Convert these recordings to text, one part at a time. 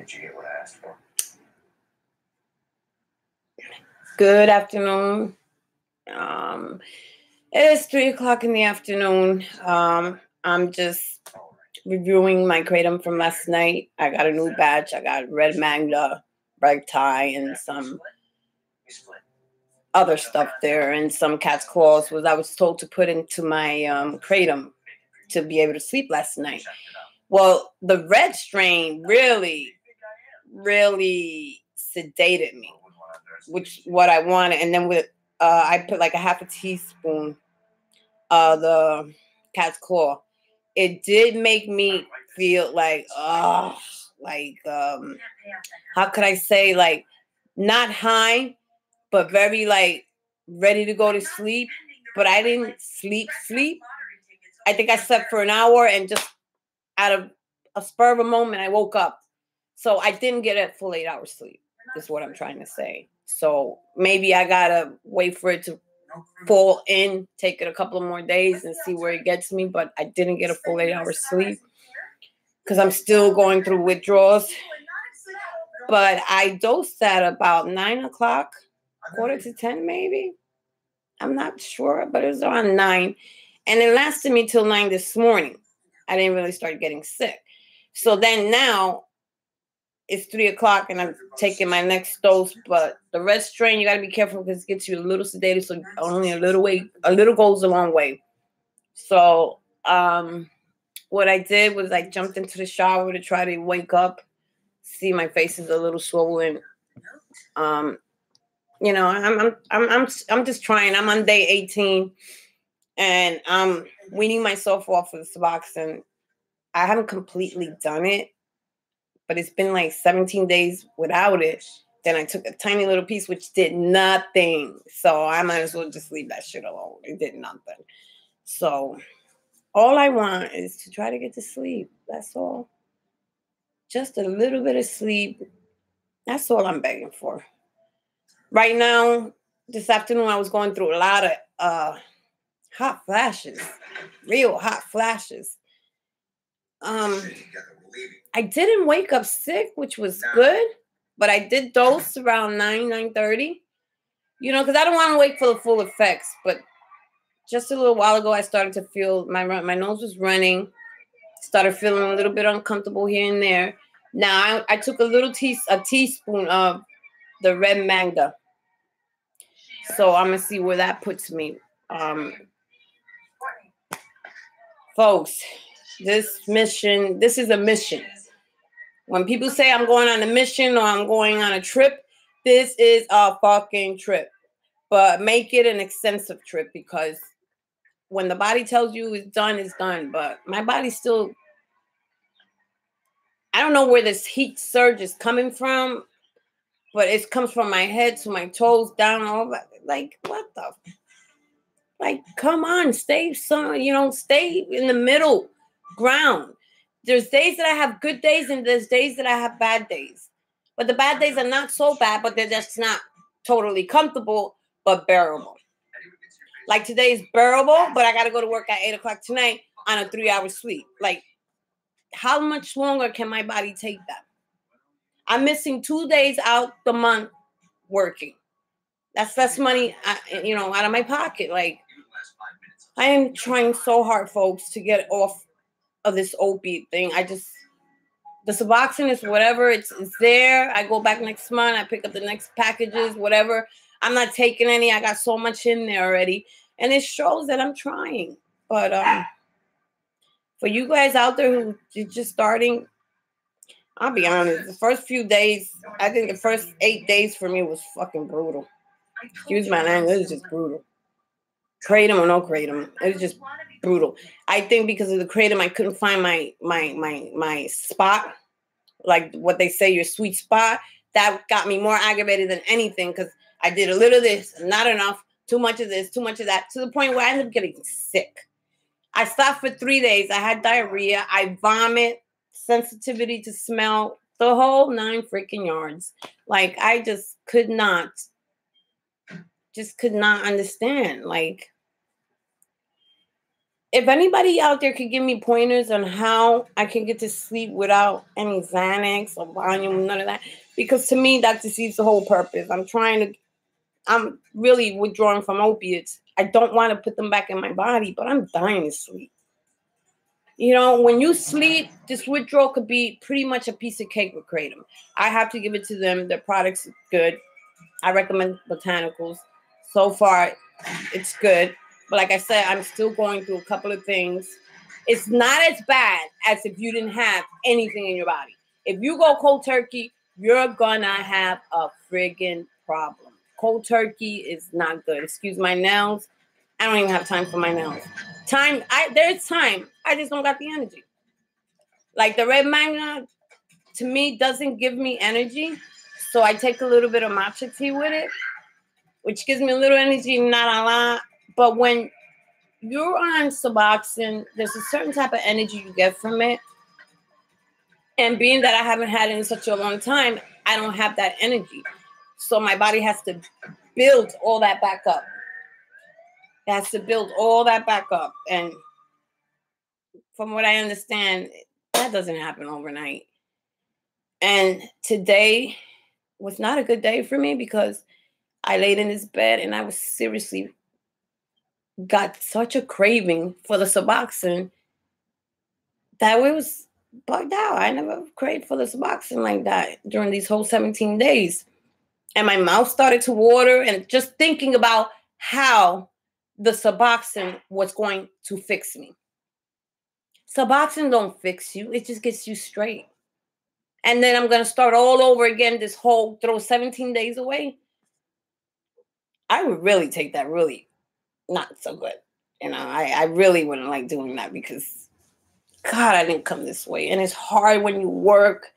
Did you get what I asked for? Good afternoon. It's 3 o'clock in the afternoon. I'm just reviewing my Kratom from last night. I got a new batch. I got red magda, bright Thai, and some other stuff there, and some cat's claws. I was told to put into my Kratom to be able to sleep last night. Well, the red strain really sedated me, which what I wanted. And then with I put like a half a teaspoon of the cat's claw. It did make me feel like how could I say, like, not high, but very like ready to go to sleep. But I didn't sleep. I think I slept for an hour, and just out of a spur of a moment, I woke up. So I didn't get a full 8 hours sleep, is what I'm trying to say. So maybe I gotta wait for it to fall in, take it a couple of more days and see where it gets me. But I didn't get a full 8 hours sleep because I'm still going through withdrawals. But I dosed at about 9 o'clock, 9:45 maybe. I'm not sure, but it was around 9. And it lasted me till 9 this morning. I didn't really start getting sick. So then now it's 3 o'clock and I'm taking my next dose. But the red strain, you got to be careful because it gets you a little sedated. So only a little goes a long way. So what I did was I jumped into the shower to try to wake up. See, my face is a little swollen. I'm just trying. I'm on day 18 and I'm weaning myself off of the Suboxone. I haven't completely done it, but it's been like 17 days without it. Then I took a tiny little piece, which did nothing. So I might as well just leave that shit alone. It did nothing. So all I want is to try to get to sleep. That's all. Just a little bit of sleep. That's all I'm begging for. Right now, this afternoon, I was going through a lot of hot flashes. Real hot flashes. I didn't wake up sick, which was good, but I did dose around 9:30. Because I don't want to wait for the full effects. But just a little while ago, I started to feel my nose was running. Started feeling a little bit uncomfortable here and there. Now I took a teaspoon of the red magda. So I'm gonna see where that puts me. Folks, this is a mission. When people say I'm going on a mission or I'm going on a trip, this is a fucking trip. But make it an extensive trip, because when the body tells you it's done, it's done. But my body's still, I don't know where this heat surge is coming from, but it comes from my head to my toes down over. Like, what the? Like, come on, stay in the middle ground. There's days that I have good days and there's days that I have bad days. But the bad days are not so bad, but they're just not totally comfortable, but bearable. Like, today is bearable, but I got to go to work at 8 o'clock tonight on a 3-hour sleep. Like, how much longer can my body take that? I'm missing 2 days out the month working. That's less money, out of my pocket. Like, I am trying so hard, folks, to get off of this opiate thing. The Suboxone is whatever. It's there. I go back next month. I pick up the next packages, whatever. I'm not taking any. I got so much in there already. And it shows that I'm trying. But for you guys out there who are just starting, I'll be honest. The first few days, I think the first 8 days for me was fucking brutal. Excuse my language. It was just brutal. Kratom or no Kratom, it was just brutal. I think because of the Kratom, I couldn't find my spot, like what they say, your sweet spot. That got me more aggravated than anything, because I did a little of this, not enough, too much of this, too much of that, to the point where I ended up getting sick. I stopped for 3 days. I had diarrhea. I vomit, sensitivity to smell, the whole 9 freaking yards. Like, I just could not understand. Like, if anybody out there could give me pointers on how I can get to sleep without any Xanax or volume, none of that, because to me that defeats the whole purpose. I'm really withdrawing from opiates. I don't want to put them back in my body, but I'm dying to sleep. You know, when you sleep, this withdrawal could be pretty much a piece of cake with Kratom. I have to give it to them. Their product's good. I recommend botanicals. So far, it's good. But like I said, I'm still going through a couple of things. It's not as bad as if you didn't have anything in your body. If you go cold turkey, you're gonna have a friggin' problem. Cold turkey is not good. Excuse my nails. I don't even have time for my nails. There's time. I just don't got the energy. Like the red magna, to me, doesn't give me energy. So I take a little bit of matcha tea with it, which gives me a little energy, not a lot. But when you're on Suboxone, there's a certain type of energy you get from it. And being that I haven't had it in such a long time, I don't have that energy. So my body has to build all that back up. It has to build all that back up. And from what I understand, that doesn't happen overnight. And today was not a good day for me because I laid in this bed and I was seriously got such a craving for the Suboxone that it was bugged out. I never craved for the Suboxone like that during these whole 17 days. And my mouth started to water, and just thinking about how the Suboxone was going to fix me. Suboxone don't fix you. It just gets you straight. And then I'm going to start all over again, throw 17 days away. I would really take that really not so good. You know, I really wouldn't like doing that because, God, I didn't come this way. And it's hard when you work.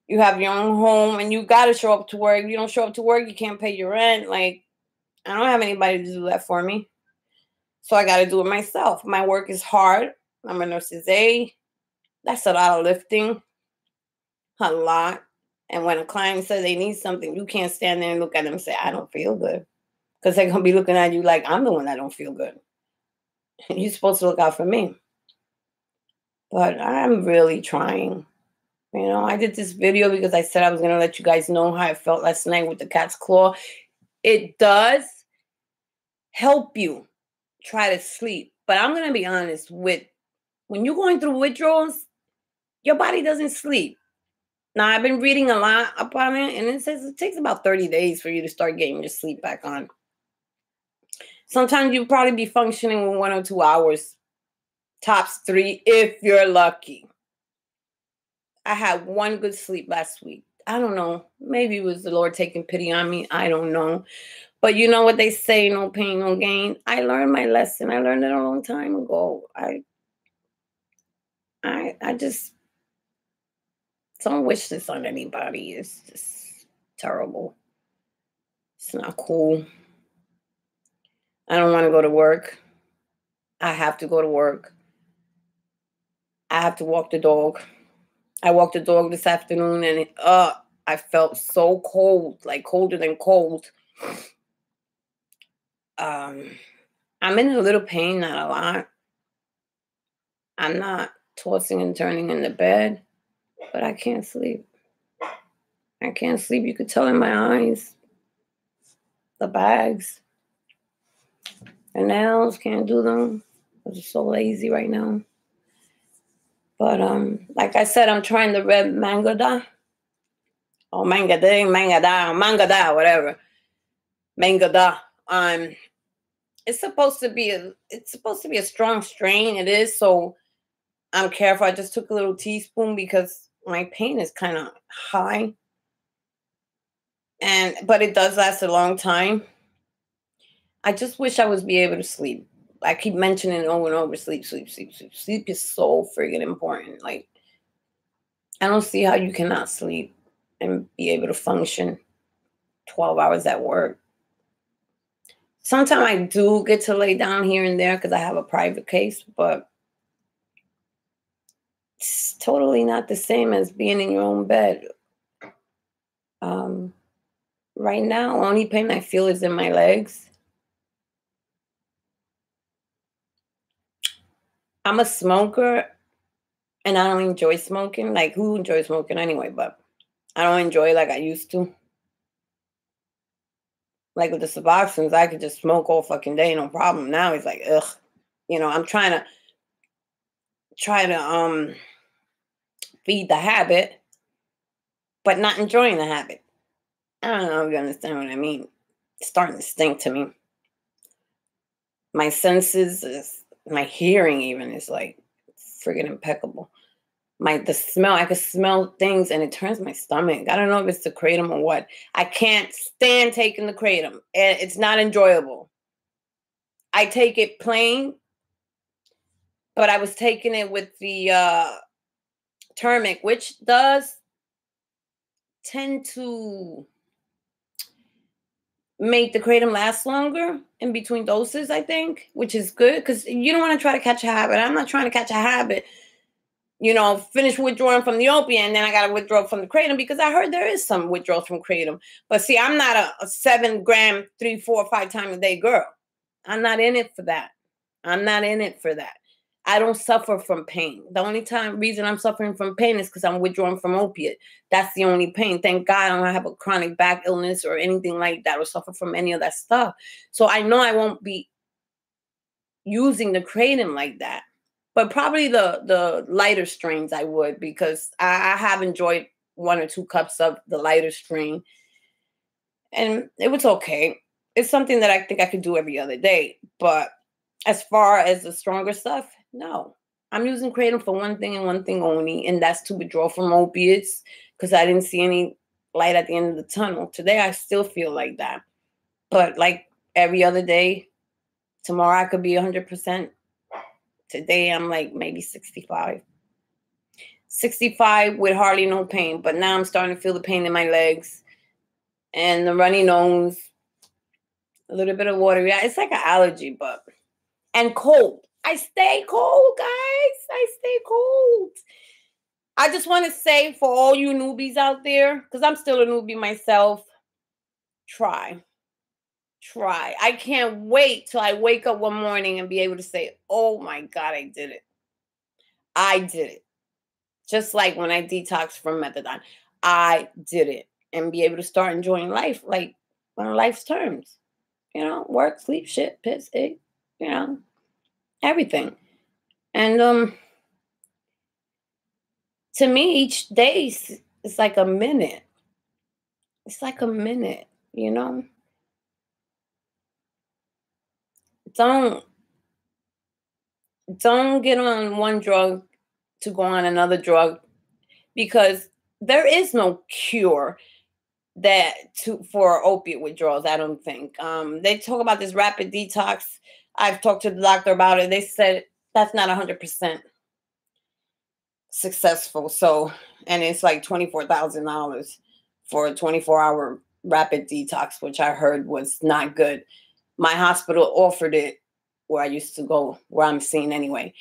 You have your own home and you got to show up to work. If you don't show up to work, you can't pay your rent. Like, I don't have anybody to do that for me. So I got to do it myself. My work is hard. I'm a nurse's aide. That's a lot of lifting. A lot. And when a client says they need something, you can't stand there and look at them and say, I don't feel good. Because they're going to be looking at you like I'm the one that don't feel good. You're supposed to look out for me. But I'm really trying. You know, I did this video because I said I was going to let you guys know how I felt last night with the cat's claw. It does help you try to sleep. But I'm going to be honest with, when you're going through withdrawals, your body doesn't sleep. Now, I've been reading a lot about it, and it says it takes about 30 days for you to start getting your sleep back on. Sometimes you'll probably be functioning with 1 or 2 hours, tops 3, if you're lucky. I had 1 good sleep last week. I don't know. Maybe it was the Lord taking pity on me. I don't know. But you know what they say, no pain, no gain. I learned my lesson. I learned it a long time ago. I just don't wish this on anybody. It's just terrible. It's not cool. I don't want to go to work. I have to go to work. I have to walk the dog. I walked the dog this afternoon and I felt so cold, like colder than cold. I'm in a little pain, not a lot. I'm not tossing and turning in the bed, but I can't sleep. I can't sleep. You could tell in my eyes. The bags. The nails, can't do them. I'm just so lazy right now. But like I said, I'm trying the red mangada. Or mangada, whatever. Mangada. It's supposed to be a strong strain. It is, so I'm careful. I just took a little teaspoon because my pain is kind of high. But it does last a long time. I just wish I was be able to sleep. I keep mentioning it over and over, sleep. Sleep is so friggin' important. Like, I don't see how you cannot sleep and be able to function 12 hours at work. Sometimes I do get to lay down here and there because I have a private case, but it's totally not the same as being in your own bed. Right now, only pain I feel is in my legs. I'm a smoker and I don't enjoy smoking. Like, who enjoys smoking anyway? But I don't enjoy it like I used to. Like with the Suboxones, I could just smoke all fucking day, no problem. Now it's like, ugh. I'm trying to feed the habit, but not enjoying the habit. I don't know if you understand what I mean. It's starting to stink to me. My senses, my hearing even is like friggin' impeccable. The smell, I could smell things and it turns my stomach. I don't know if it's the kratom or what. I can't stand taking the kratom. And it's not enjoyable. I take it plain, but I was taking it with the turmeric, which does tend to make the kratom last longer in between doses, I think, which is good because you don't want to try to catch a habit. I'm not trying to catch a habit, finish withdrawing from the opiate and then I got to withdraw from the kratom because I heard there is some withdrawals from kratom. But see, I'm not a 7 gram, 3, 4, 5 times a day girl. I'm not in it for that. I don't suffer from pain. The only reason I'm suffering from pain is because I'm withdrawing from opiate. That's the only pain. Thank God I don't have a chronic back illness or anything like that or suffer from any of that stuff. So I know I won't be using the kratom like that. But probably the lighter strains I would because I have enjoyed 1 or 2 cups of the lighter strain. And it was okay. It's something that I think I could do every other day. But as far as the stronger stuff, no. I'm using kratom for one thing and one thing only, and that's to withdraw from opiates because I didn't see any light at the end of the tunnel. Today, I still feel like that. But like every other day, tomorrow I could be 100%. Today, I'm like maybe 65. 65 with hardly no pain, but now I'm starting to feel the pain in my legs and the runny nose, a little bit of water. Yeah, it's like an allergy, and cold. I stay cold, guys. I stay cold. I just want to say for all you newbies out there, because I'm still a newbie myself, try. I can't wait till I wake up one morning and be able to say, oh my God, I did it. I did it. Just like when I detoxed from methadone. I did it. And be able to start enjoying life like on life's terms. Work, sleep, shit, piss, egg, everything. And to me, each day is like a minute. It's like a minute, Don't get on one drug to go on another drug because there is no cure for opiate withdrawals, I don't think. They talk about this rapid detox. I've talked to the doctor about it. They said that's not 100% successful. So, and it's like $24,000 for a 24-hour rapid detox, which I heard was not good. My hospital offered it where I used to go, where I'm seen anyway.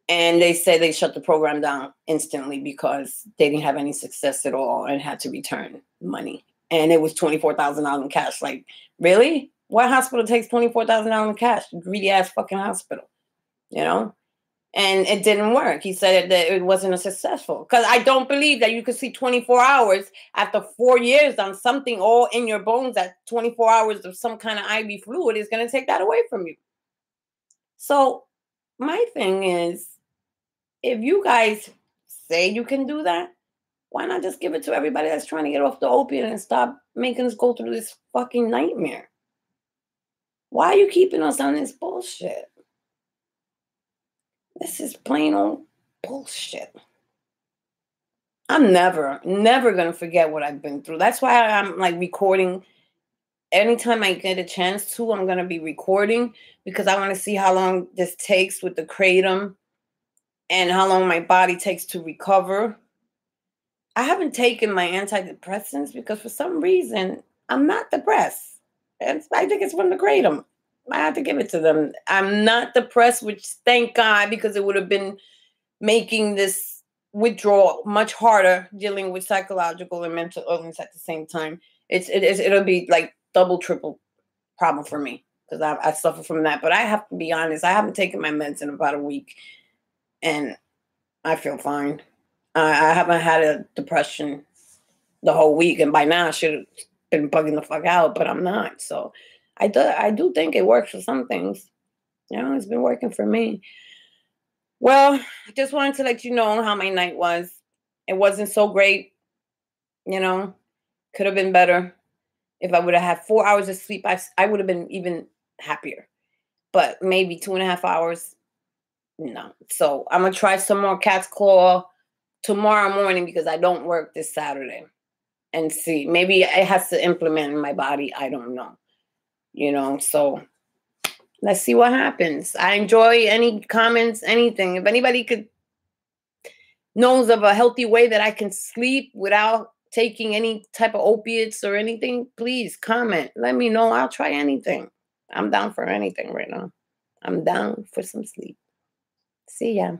And they said they shut the program down instantly because they didn't have any success at all and had to return money. And it was $24,000 in cash. Like, really? What hospital takes $24,000 in cash? Greedy ass fucking hospital, And it didn't work. He said that it wasn't a successful. Because I don't believe that you could see 24 hours after 4 years on something all in your bones, that 24 hours of some kind of IV fluid is going to take that away from you. So my thing is, if you guys say you can do that, why not just give it to everybody that's trying to get off the opiate and stop making us go through this fucking nightmare? Why are you keeping us on this bullshit? This is plain old bullshit. I'm never going to forget what I've been through. That's why I'm like recording. Anytime I get a chance to, I'm going to be recording because I want to see how long this takes with the kratom and how long my body takes to recover. I haven't taken my antidepressants because for some reason I'm not depressed. And I think it's from the kratom. I have to give it to them. I'm not depressed, which thank God, because it would have been making this withdrawal much harder, dealing with psychological and mental illness at the same time. It'll be like double, triple problem for me because I suffer from that. But I have to be honest, I haven't taken my meds in about a week. and I feel fine. I haven't had a depression the whole week, and by now I should have been bugging the fuck out, but I'm not. So I do think it works for some things. It's been working for me. Well, I just wanted to let you know how my night was. It wasn't so great, you know. Could have been better. If I would have had 4 hours of sleep, I would have been even happier. But maybe 2.5 hours, no. So I'm gonna try some more cat's claw tomorrow morning because I don't work this Saturday. And see, maybe it has to implement in my body. I don't know. So let's see what happens. I enjoy any comments, anything. If anybody knows of a healthy way that I can sleep without taking any type of opiates or anything, please comment. Let me know. I'll try anything. I'm down for anything right now. I'm down for some sleep. See ya.